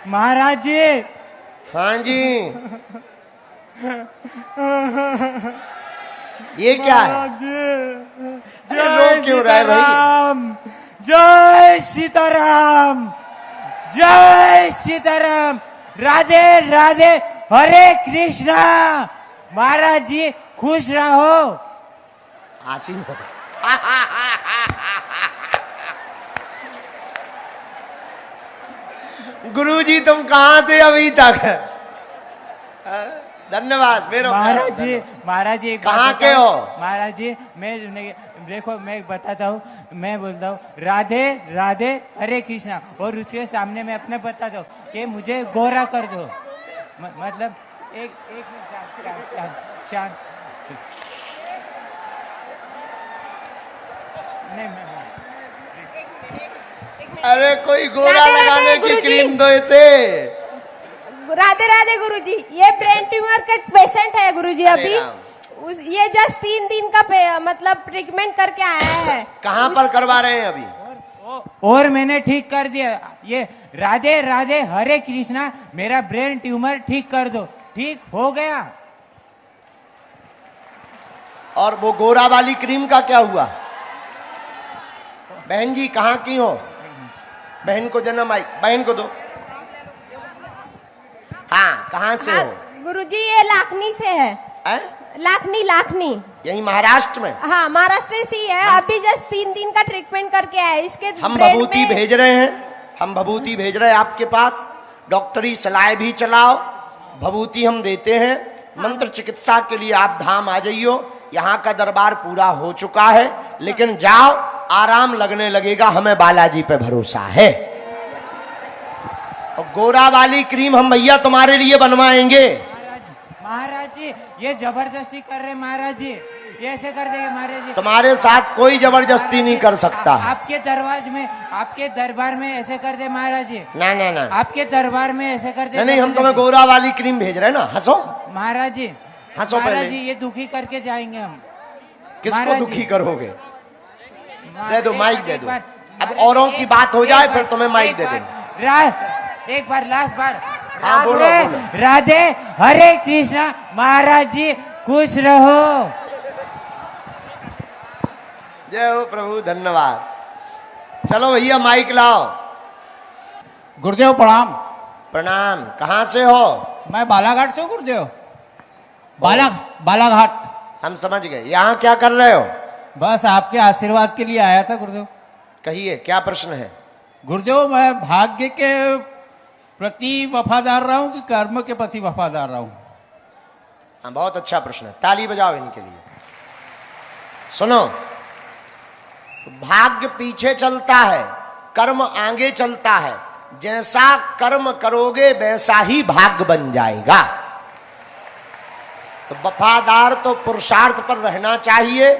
महाराज जी। हाँ जी, ये क्या है? महाराज जी, अरे रो क्यों रहा है भाई? सीताराम, जय सीताराम, जय सीताराम, राधे राधे, हरे कृष्णा। महाराज जी खुश रहो। आसीन हो। गुरुजी तुम कहाँ थे अभी तक? धन्यवाद मेरे। महाराज जी कहाँ के हो? महाराज जी मैं देखो, मैं बताता हूँ, मैं बोलता हूँ राधे राधे हरे कृष्णा, और उसके सामने मैं अपने बताता हूँ कि मुझे गोरा कर दो। मतलब एक मिनट शांत। नहीं, अरे कोई गोरा लगाने की क्रीम दो इसे। राधे राधे गुरुजी, ये ब्रेन ट्यूमर का पेशेंट है गुरुजी। अभी ये जस्ट 3 दिन का मतलब ट्रीटमेंट करके आया है। कहाँ पर करवा रहे हैं अभी? और मैंने ठीक कर दिया। ये राधे राधे हरे कृष्णा, मेरा ब्रेन ट्यूमर ठीक कर दो। ठीक हो गया। और वो गोरा वाली क्रीम का क्या हुआ? बहन जी कहाँ की हो? बहन को जन्म आई, बहन को दो। हाँ, कहाँ से हो? गुरुजी ये लाखनी से है। लाखनी यही महाराष्ट्र में? हाँ, महाराष्ट्र से ही है। अभी जस्ट 3 दिन का ट्रीटमेंट करके आया है। इसके हम भभूति भेज रहे हैं, हम भभूति भेज रहे हैं आपके पास। डॉक्टरी सलाह भी चलाओ, भभूति हम देते हैं। मंत्र चिकित्सा के लिए आप धाम आ जाइयो। यहाँ का दरबार पूरा हो चुका है, लेकिन जाओ, आराम लगने लगेगा, हमें बालाजी पे भरोसा है। और गोरा वाली क्रीम हम भैया तुम्हारे लिए बनवाएंगे। महाराज जी ये जबरदस्ती कर रहे महाराज जी, ये ऐसे कर देंगे महाराज जी। तुम्हारे साथ कोई जबरदस्ती नहीं कर सकता। आपके दरबार में ऐसे कर दे महाराज जी। ना आपके दरबार में ऐसे कर दे। नहीं, हम तुम्हें गोरा वाली क्रीम भेज रहे हैं ना। हंसो महाराज जी, हंसो पहले। महाराज जी ये दुखी करके जाएंगे हम। किसको दुखी करोगे? दे दो, माइक दे दो। अब औरों की बात हो जाए फिर तुम्हें माइक दे दो। एक बार लास्ट बार। हाँ, बोलो। राधे हरे कृष्णा, महाराज जी खुश रहो। जय हो प्रभु, धन्यवाद। चलो भैया माइक लाओ। गुरुदेव प्रणाम। प्रणाम। कहाँ से हो? मैं बालाघाट से हूँ गुरुदेव। बालाघाट। हम समझ गए। यहाँ क्या कर रहे हो? बस आपके आशीर्वाद के लिए आया था गुरुदेव। कहिए क्या प्रश्न है? गुरुदेव मैं भाग्य के प्रति वफादार रहा हूँ कि कर्म के प्रति वफादार रहा हूँ? हाँ, बहुत अच्छा प्रश्न है, ताली बजाओ इनके लिए। सुनो, भाग्य पीछे चलता है, कर्म आगे चलता है। जैसा कर्म करोगे वैसा ही भाग्य बन जाएगा। तो वफादार तो पुरुषार्थ पर रहना चाहिए,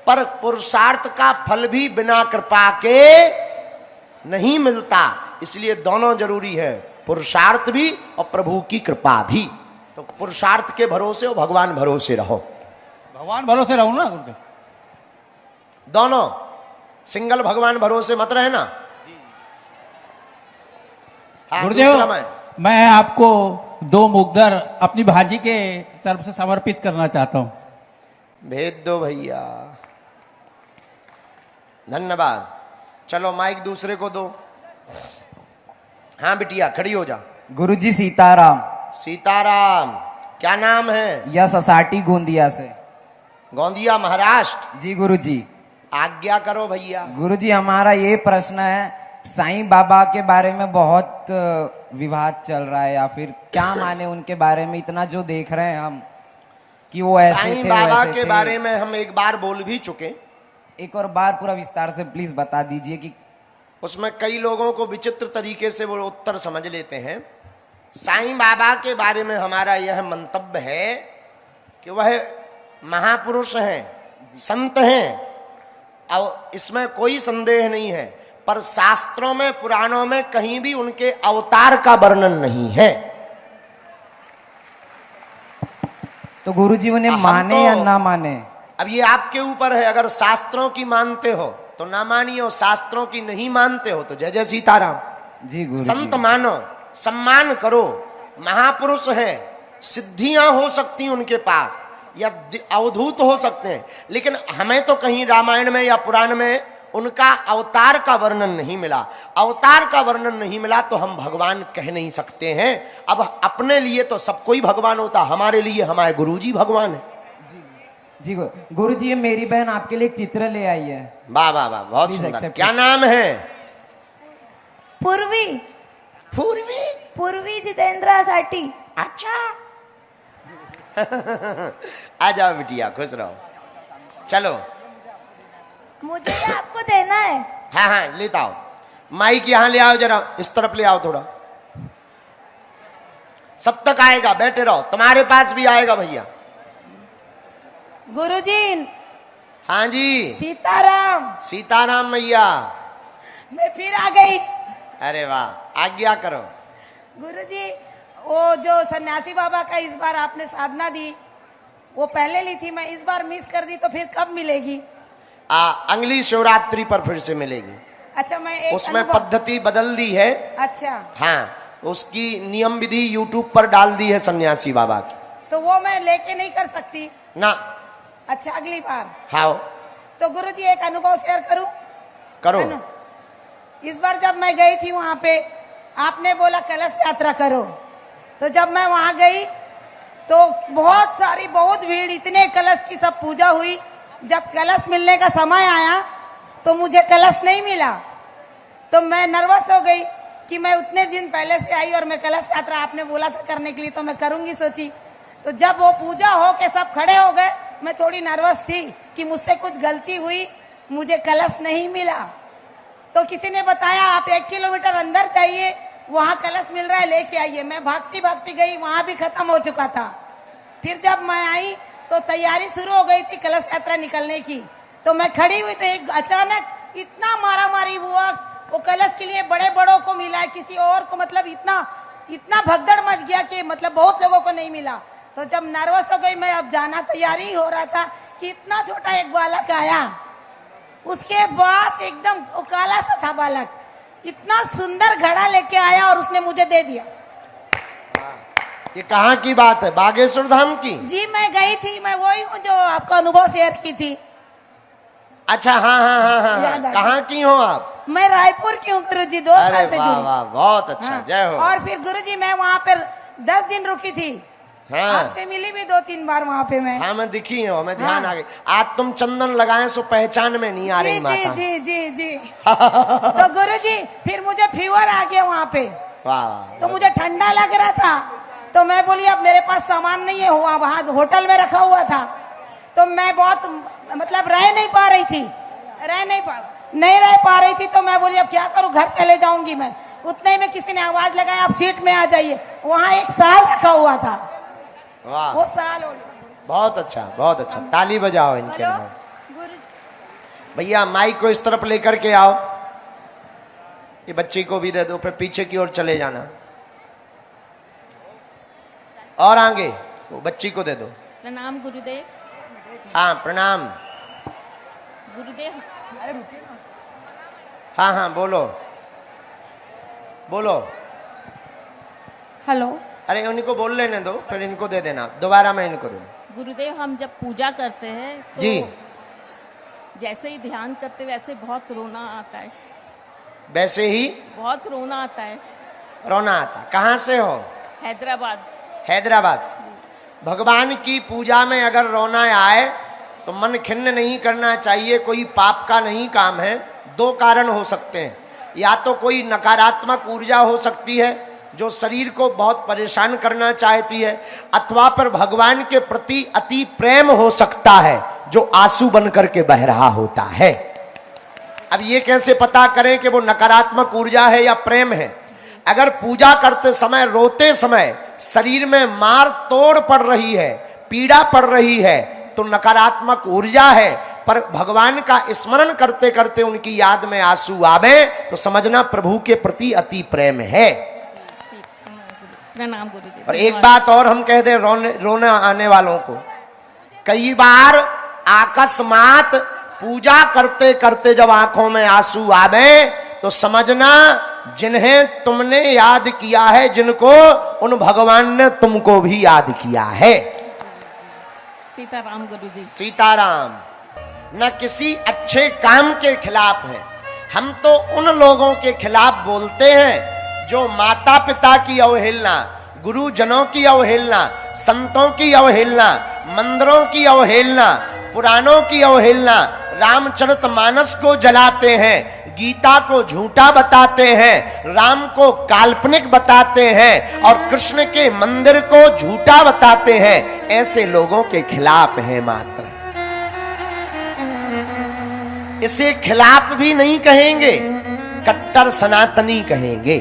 पर पुरुषार्थ का फल भी बिना कृपा के नहीं मिलता। इसलिए दोनों जरूरी है, पुरुषार्थ भी और प्रभु की कृपा भी। तो पुरुषार्थ के भरोसे और भगवान भरोसे रहो। भगवान भरोसे रहो ना गुरुदेव? दोनों, सिंगल भगवान भरोसे मत रहे ना। हाँ, गुरुदेव मैं आपको 2 मुग्धर अपनी भाजी के तरफ से समर्पित करना चाहता हूं। भेज दो भैया। धन्यवाद। चलो माइक दूसरे को दो। हाँ बिटिया खड़ी हो जा। गुरुजी सीताराम। सीताराम। क्या नाम है? यस असाटी गोंदिया से। गोंदिया महाराष्ट्र? जी गुरुजी। आज्ञा करो भैया। गुरुजी हमारा ये प्रश्न है, साईं बाबा के बारे में बहुत विवाद चल रहा है, या फिर क्या माने उनके बारे में, इतना जो देख रहे हैं हम कि वो ऐसे थे, साईं बाबा वैसे के थे। बारे में हम एक बार बोल भी चुके। एक और बार पूरा विस्तार से प्लीज बता दीजिए कि उसमें कई लोगों को विचित्र तरीके से वो उत्तर समझ लेते हैं। साईं बाबा के बारे में हमारा यह मंतव्य है कि वह महापुरुष हैं, संत हैं, और इसमें कोई संदेह नहीं है। पर शास्त्रों में, पुराणों में कहीं भी उनके अवतार का वर्णन नहीं है। तो गुरुजी उन्हें माने या ना माने? अब ये आपके ऊपर है। अगर शास्त्रों की मानते हो तो ना मानिए, और शास्त्रों की नहीं मानते हो तो जय जय सीताराम। जी गुरुजी। संत मानो, सम्मान करो। महापुरुष हैं, सिद्धियां हो सकती उनके पास या अवधूत हो सकते हैं, लेकिन हमें तो कहीं रामायण में या पुराण में उनका अवतार का वर्णन नहीं मिला। अवतार का वर्णन नहीं मिला तो हम भगवान कह नहीं सकते हैं। अब अपने लिए तो सब कोई भगवान होता, हमारे लिए हमारे गुरुजी भगवान है। जी गुरुजी, ये मेरी बहन आपके लिए एक चित्र ले आई है। वाह वाह वाह, बहुत Please सुंदर। accept क्या it. नाम है? पूर्वी पूर्वी। पूर्वी जितेंद्र साटी। अच्छा आ जाओ बिटिया, खुश रहो। चलो, मुझे ये आपको देना है। हाँ हाँ लेता आओ। माइक यहाँ ले आओ, जरा इस तरफ ले आओ थोड़ा। सब तक आएगा, बैठे रहो, तुम्हारे पास भी आएगा भैया। गुरुजी, हाँ जी, सीताराम, सीताराम मैया। मैं फिर आ गई। अरे वाह, आज्ञा करो। गुरुजी, वो जो सन्यासी बाबा का इस बार आपने साधना दी, वो पहले ली थी, मैं इस बार मिस कर दी, तो फिर कब मिलेगी? अगली शिवरात्रि पर फिर से मिलेगी। अच्छा, मैं एक उसमें पद्धति बदल दी है। अच्छा, हाँ, उसकी नियम विधि यूट्यूब पर डाल दी है सन्यासी बाबा की। तो वो मैं लेके नहीं कर सकती ना? अच्छा, अगली बार। हाँ तो गुरुजी, एक अनुभव शेयर करूं? करो। इस बार जब मैं गई थी वहां पे, आपने बोला कलश यात्रा करो, तो जब मैं वहां गई तो बहुत भीड़, इतने कलश की सब पूजा हुई। जब कलश मिलने का समय आया तो मुझे कलश नहीं मिला, तो मैं नर्वस हो गई कि मैं उतने दिन पहले से आई और मैं कलश यात्रा आपने बोला था करने के लिए, तो मैं करूंगी सोची। तो जब वो पूजा हो के सब खड़े हो गए, मैं थोड़ी नर्वस थी कि मुझसे कुछ गलती हुई, मुझे कलश नहीं मिला। तो किसी ने बताया आप 1 किलोमीटर अंदर जाइए, वहाँ कलश मिल रहा है, लेके आइए। मैं भागती भागती गई, वहाँ भी खत्म हो चुका था। फिर जब मैं आई तो तैयारी शुरू हो गई थी कलश यात्रा निकलने की। तो मैं खड़ी हुई तो एक अचानक इतना मारामारी हुआ, वो कलश के लिए बड़े बड़ों को मिला, किसी और को मतलब इतना भगदड़ मच गया कि मतलब बहुत लोगों को नहीं मिला। तो जब नर्वस हो गई मैं, अब जाना तैयारी हो रहा था कि इतना छोटा एक बालक आया, उसके पास एकदम काला सा था बालक, इतना सुंदर घड़ा लेके आया और उसने मुझे दे दिया। ये कहाँ की बात है? बागेश्वर धाम की? जी, मैं गई थी, मैं वही हूँ जो आपका अनुभव शेयर की थी। अच्छा, हाँ हाँ हाँ हाँ, याद आ कहाँ की हो आप? मैं रायपुर की हूँ गुरुजी, 2 अरे साल से वाह जुड़ी। वाह, बहुत अच्छा। हाँ। जय हो। और फिर गुरुजी मैं वहाँ पर 10 दिन रुकी थी। हाँ। आपसे मिली भी 2-3 बार वहाँ पे मैं। हाँ, मैं दिखी हूँ, मैं ध्यान हाँ। आ गई। आज तुम चंदन लगाए सो पहचान में नहीं आ रही जी माता। जी जी जी जी। तो गुरुजी फिर मुझे फीवर आ गया वहाँ पे, वाह, तो मुझे ठंडा लग रहा था, तो मैं बोली अब मेरे पास सामान नहीं है, वहाँ होटल में रखा हुआ था, तो मैं बहुत मतलब रह नहीं पा रही थी, नहीं रह पा रही थी। तो मैं बोली अब क्या करूँ, घर चले जाऊंगी मैं। उतने ही में किसी ने आवाज लगाया आप सीट में आ जाइए। वहाँ एक साल रखा हुआ था, वाह, वो साल हो बहुत अच्छा, बहुत अच्छा। ताली बजाओ इनके लिए। भैया माइक को इस तरफ लेकर के आओ, ये बच्ची को भी दे दो, फिर पीछे की ओर चले जाना और आगे वो बच्ची को दे दो। प्रणाम गुरुदेव। हाँ प्रणाम। गुरुदेव, हाँ हाँ बोलो बोलो। हेलो। अरे उनको बोल लेने दो, फिर इनको दे देना, दोबारा मैं इनको दे दूँ। गुरुदेव, हम जब पूजा करते हैं तो जी। जैसे ही ध्यान करते वैसे बहुत रोना आता है, वैसे ही बहुत रोना आता है। रोना आता? कहाँ से हो? हैदराबाद। हैदराबाद से। भगवान की पूजा में अगर रोना आए तो मन खिन्न नहीं करना चाहिए, कोई पाप का नहीं काम है। 2 कारण हो सकते हैं, या तो कोई नकारात्मक ऊर्जा हो सकती है जो शरीर को बहुत परेशान करना चाहती है, अथवा पर भगवान के प्रति अति प्रेम हो सकता है जो आंसू बन करके बह रहा होता है। अब ये कैसे पता करें कि वो नकारात्मक ऊर्जा है या प्रेम है? अगर पूजा करते समय, रोते समय शरीर में मार तोड़ पड़ रही है, पीड़ा पड़ रही है, तो नकारात्मक ऊर्जा है। पर भगवान का स्मरण करते करते उनकी याद में आंसू आवे तो समझना प्रभु के प्रति अति प्रेम है। प्रणाम गुरुदेव। और एक बात और हम कह दे रोने आने वालों को, कई बार अकस्मात पूजा करते करते जब आंखों में आंसू आवे तो समझना जिन्हें तुमने याद किया है जिनको, उन भगवान ने तुमको भी याद किया है। सीताराम गुरुजी। सीताराम। न किसी अच्छे काम के खिलाफ है, हम तो उन लोगों के खिलाफ बोलते हैं जो माता पिता की अवहेलना, गुरुजनों की अवहेलना, संतों की अवहेलना, मंदिरों की अवहेलना, पुराणों की अवहेलना, रामचरितमानस को जलाते हैं, गीता को झूठा बताते हैं, राम को काल्पनिक बताते हैं और कृष्ण के मंदिर को झूठा बताते हैं। ऐसे लोगों के खिलाफ है मात्र। इसे खिलाफ भी नहीं कहेंगे, कट्टर सनातनी कहेंगे।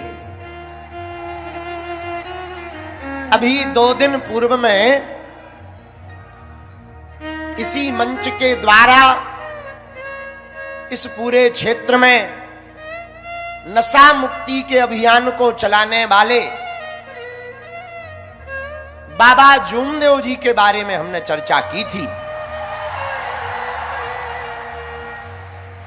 अभी 2 दिन पूर्व में इसी मंच के द्वारा इस पूरे क्षेत्र में नशा मुक्ति के अभियान को चलाने वाले बाबा जूमदेव जी के बारे में हमने चर्चा की थी।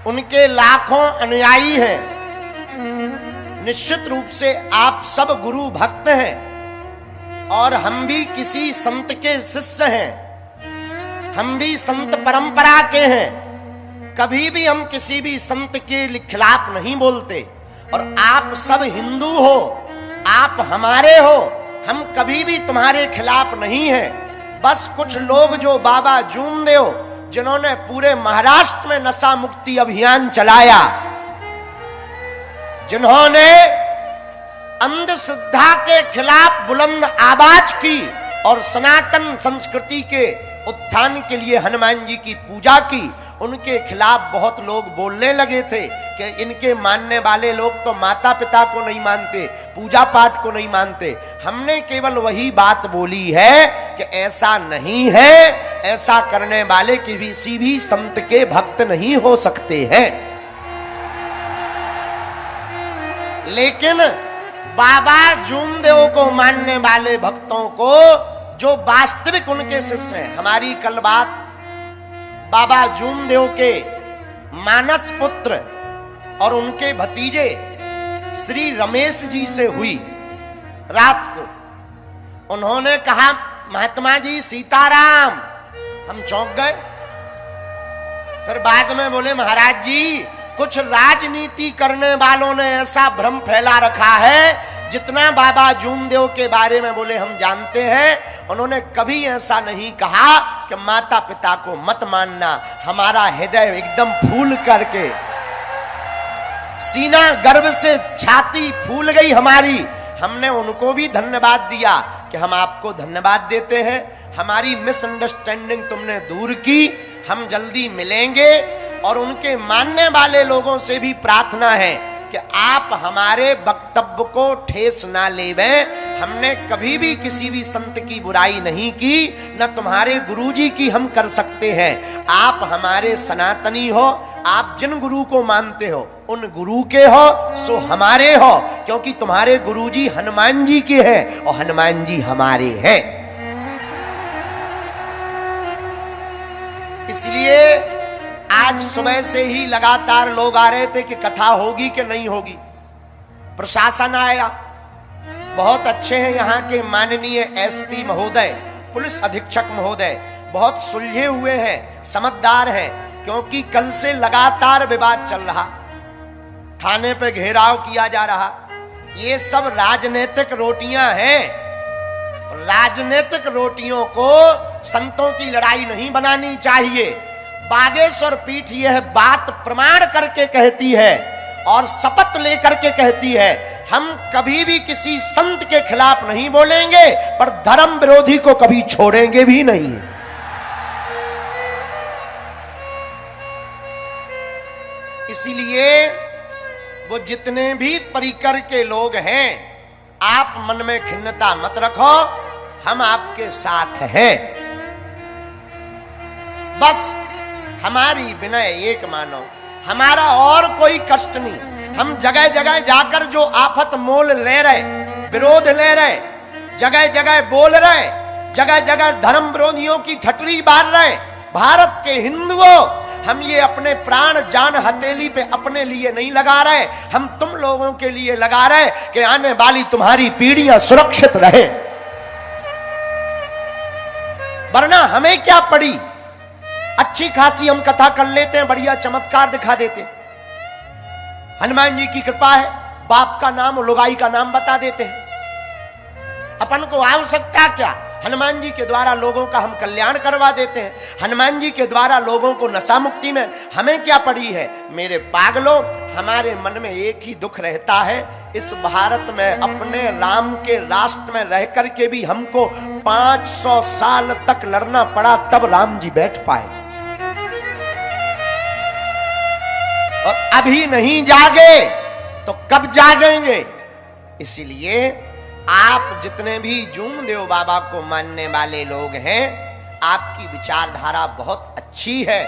उनके लाखों अनुयायी हैं। निश्चित रूप से आप सब गुरु भक्त हैं और हम भी किसी संत के शिष्य हैं, हम भी संत परंपरा के हैं। कभी भी हम किसी भी संत के खिलाफ नहीं बोलते। और आप सब हिंदू हो, आप हमारे हो, हम कभी भी तुम्हारे खिलाफ नहीं हैं। बस कुछ लोग जो बाबा जूमदेव, जिन्होंने पूरे महाराष्ट्र में नशा मुक्ति अभियान चलाया, जिन्होंने अंधश्रद्धा के खिलाफ बुलंद आवाज की और सनातन संस्कृति के उत्थान के लिए हनुमान जी की पूजा की, उनके खिलाफ बहुत लोग बोलने लगे थे कि इनके मानने वाले लोग तो माता पिता को नहीं मानते, पूजा पाठ को नहीं मानते। हमने केवल वही बात बोली है कि ऐसा नहीं है, ऐसा करने वाले किसी भी संत के भक्त नहीं हो सकते हैं। लेकिन बाबा जूमदेव को मानने वाले भक्तों को, जो वास्तविक उनके शिष्य हैं, हमारी कल बात बाबा जूमदेव के मानस पुत्र और उनके भतीजे श्री रमेश जी से हुई। रात को उन्होंने कहा, महात्मा जी सीताराम। हम चौंक गए। फिर बाद में बोले, महाराज जी कुछ राजनीति करने वालों ने ऐसा भ्रम फैला रखा है, जितना बाबा जूमदेव के बारे में बोले हम जानते हैं, उन्होंने कभी ऐसा नहीं कहा कि माता पिता को मत मानना। हमारा हृदय एकदम फूल करके, सीना गर्व से छाती फूल गई हमारी। हमने उनको भी धन्यवाद दिया कि हम आपको धन्यवाद देते हैं, हमारी मिसअंडरस्टैंडिंग तुमने दूर की, हम जल्दी मिलेंगे। और उनके मानने वाले लोगों से भी प्रार्थना है कि आप हमारे वक्तव्य को ठेस ना लेवें। हमने कभी भी किसी भी संत की बुराई नहीं की, न तुम्हारे गुरुजी की हम कर सकते हैं। आप हमारे सनातनी हो, आप जिन गुरु को मानते हो उन गुरु के हो, सो हमारे हो, क्योंकि तुम्हारे गुरुजी हनुमान जी के हैं और हनुमान जी हमारे हैं। इसलिए आज सुबह से ही लगातार लोग आ रहे थे कि कथा होगी कि नहीं होगी। प्रशासन आया, बहुत अच्छे हैं यहाँ के माननीय एसपी महोदय, पुलिस अधीक्षक महोदय, बहुत सुलझे हुए हैं, समझदार हैं। क्योंकि कल से लगातार विवाद चल रहा, थाने पे घेराव किया जा रहा। ये सब राजनीतिक रोटियां हैं। राजनीतिक रोटियों को संतों की लड़ाई नहीं बनानी चाहिए। बागेश्वर पीठ यह बात प्रमाण करके कहती है और शपथ लेकर के कहती है, हम कभी भी किसी संत के खिलाफ नहीं बोलेंगे, पर धर्म विरोधी को कभी छोड़ेंगे भी नहीं। इसीलिए वो जितने भी परिकर के लोग हैं, आप मन में खिन्नता मत रखो, हम आपके साथ हैं। बस हमारी विनय एक मानो, हमारा और कोई कष्ट नहीं। हम जगह जगह जाकर जो आफत मोल ले रहे, विरोध ले रहे, जगह जगह बोल रहे, जगह जगह धर्म विरोधियों की ठटरी बार रहे। भारत के हिंदुओं, हम ये अपने प्राण जान हथेली पे अपने लिए नहीं लगा रहे, हम तुम लोगों के लिए लगा रहे कि आने वाली तुम्हारी पीढ़ियां सुरक्षित रहे। वरना हमें क्या पड़ी, अच्छी खासी हम कथा कर लेते हैं, बढ़िया चमत्कार दिखा देते हैं। हनुमान जी की कृपा है, बाप का नाम लुगाई का नाम बता देते हैं। अपन को आवश्यकता क्या, हनुमान जी के द्वारा लोगों का हम कल्याण करवा देते हैं। हनुमान जी के द्वारा लोगों को नशा मुक्ति में हमें क्या पड़ी है। मेरे पागलों, हमारे मन में एक ही दुख रहता है, इस भारत में अपने राम के राष्ट्र में रह करके भी हमको 500 साल तक लड़ना पड़ा, तब राम जी बैठ पाए। और अभी नहीं जागे तो कब जागेंगे। इसीलिए आप जितने भी जूमदेव बाबा को मानने वाले लोग हैं, आपकी विचारधारा बहुत अच्छी है।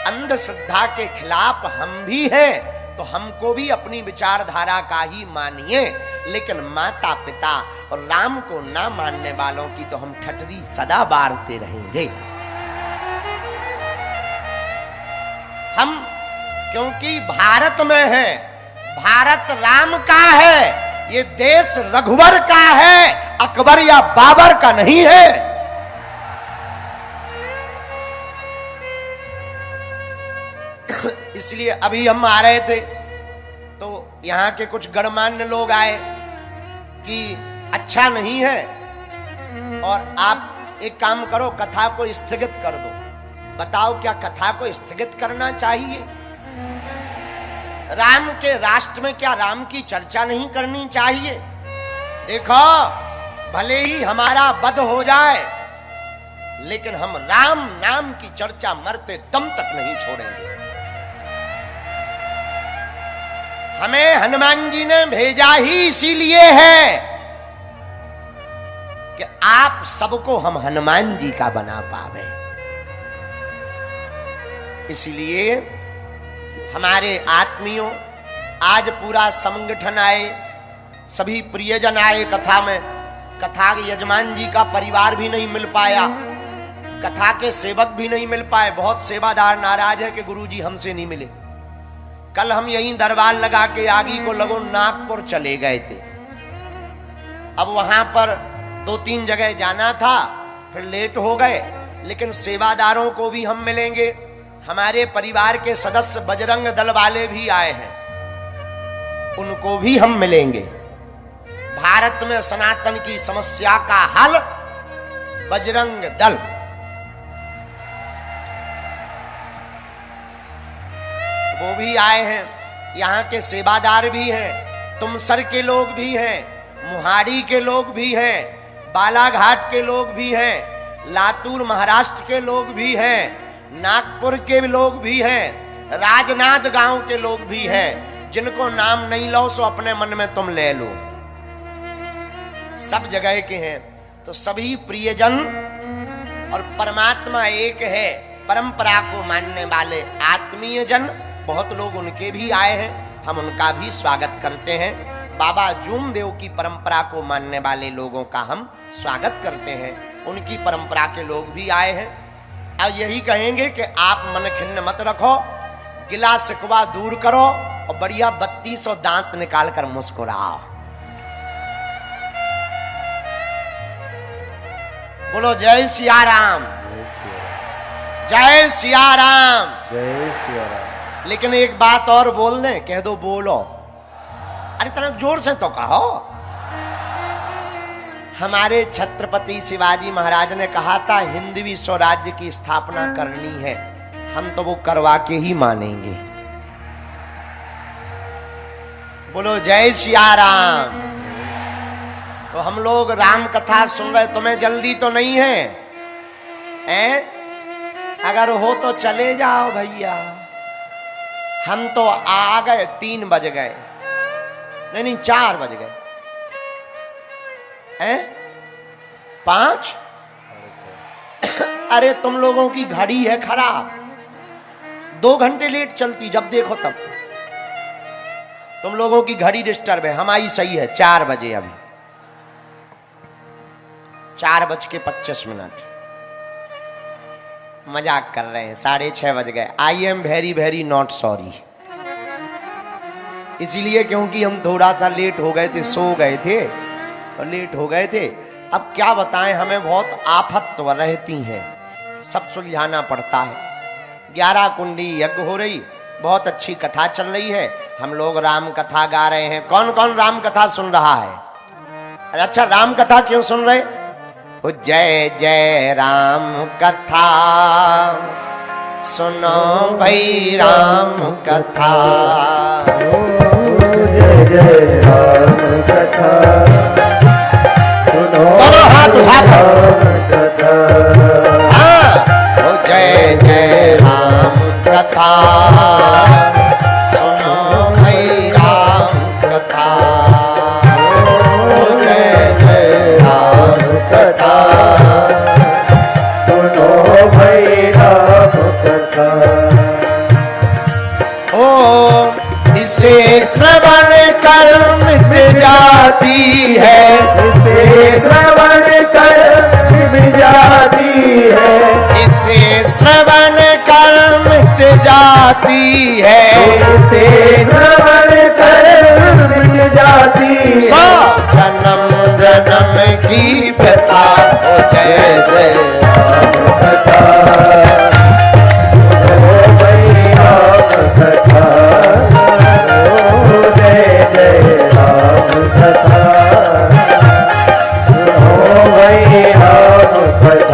अंधश्रद्धा के खिलाफ हम भी हैं, तो हमको भी अपनी विचारधारा का ही मानिए। लेकिन माता पिता और राम को ना मानने वालों की तो हम ठटरी सदा बारते रहेंगे। हम क्योंकि भारत में है, भारत राम का है, ये देश रघुवर का है, अकबर या बाबर का नहीं है। इसलिए अभी हम आ रहे थे तो यहां के कुछ गणमान्य लोग आए कि अच्छा नहीं है और आप एक काम करो, कथा को स्थगित कर दो। बताओ क्या कथा को स्थगित करना चाहिए? राम के राष्ट्र में क्या राम की चर्चा नहीं करनी चाहिए? देखो, भले ही हमारा वध हो जाए, लेकिन हम राम नाम की चर्चा मरते दम तक नहीं छोड़ेंगे। हमें हनुमान जी ने भेजा ही इसीलिए है कि आप सबको हम हनुमान जी का बना पावे। इसलिए हमारे आत्मियों, आज पूरा संगठन आए, सभी प्रियजन आए कथा में। कथा के यजमान जी का परिवार भी नहीं मिल पाया, कथा के सेवक भी नहीं मिल पाए। बहुत सेवादार नाराज है कि गुरुजी हमसे नहीं मिले। कल हम यहीं दरबार लगा के आगी को लगो नागपुर चले गए थे। अब वहां पर 2-3 जगह जाना था, फिर लेट हो गए। लेकिन सेवादारों को भी हम मिलेंगे। हमारे परिवार के सदस्य बजरंग दल वाले भी आए हैं, उनको भी हम मिलेंगे। भारत में सनातन की समस्या का हल बजरंग दल। वो भी आए हैं, यहाँ के सेवादार भी हैं, तुमसर के लोग भी हैं, मुहाड़ी के लोग भी हैं, बालाघाट के लोग भी हैं, लातूर महाराष्ट्र के लोग भी हैं, नागपुर के लोग भी हैं, राजनाथ गांव के लोग भी हैं। जिनको नाम नहीं लो सो अपने मन में तुम ले लो, सब जगह के हैं। तो सभी प्रियजन और परमात्मा एक है, परंपरा को मानने वाले आत्मीय जन बहुत लोग उनके भी आए हैं, हम उनका भी स्वागत करते हैं। बाबा जूमदेव की परंपरा को मानने वाले लोगों का हम स्वागत करते हैं, उनकी परंपरा के लोग भी आए हैं। अब यही कहेंगे कि आप मन खिन्न मत रखो, गिला शिकवा दूर करो और बढ़िया 3200 दांत निकाल कर मुस्कुराओ। बोलो जय सिया राम, जय सिया राम, जय सिया राम। लेकिन एक बात और बोल दें, कह दो बोलो। अरे तरह जोर से तो कहो। हमारे छत्रपति शिवाजी महाराज ने कहा था हिंदवी स्वराज्य की स्थापना करनी है, हम तो वो करवा के ही मानेंगे। बोलो जय सिया राम। तो हम लोग राम कथा सुन रहे, तुम्हें जल्दी तो नहीं है हैं? अगर हो तो चले जाओ भैया। हम तो आ गए, 3 बज गए, नहीं 4 बज गए हैं, 5। अरे तुम लोगों की घड़ी है खराब, 2 घंटे लेट चलती, जब देखो तब। तुम लोगों की घड़ी डिस्टर्ब है, हमारी सही है 4 बजे। अभी 4:25। मजाक कर रहे हैं, 6:30 बज गए। I am very very not sorry, इसीलिए क्योंकि हम थोड़ा सा लेट हो गए थे, सो गए थे और लेट हो गए थे। अब क्या बताएं, हमें बहुत आफत रहती हैं, सब सुलझाना पड़ता है। 11 कुंडी यज्ञ हो रही, बहुत अच्छी कथा चल रही है, हम लोग राम कथा गा रहे हैं। कौन कौन राम कथा सुन रहा है? अच्छा, राम कथा क्यों सुन रहे? ओ जय जय राम कथा सुनो भाई राम कथा, जय जय राम कथा सुनो हाथ उठा राम कथा, ओ जय जय राम कथा सुनो भाई राम कथा, ओ जय जय राम कथा सुनो भाई राम कथा। ओ इसे श्रवण कर मिट जाती है, इसे श्रवण कर मिट जाती है, इसे श्रवण कर मिट जाती है, इसे श्रवण कर मिट जाती है। सौ जन्म जन्म की व्यथा, ओ जय जय राम कथा सुनो भाई राम कथा, जय जय राम कथा सुनो भाई राम कथा।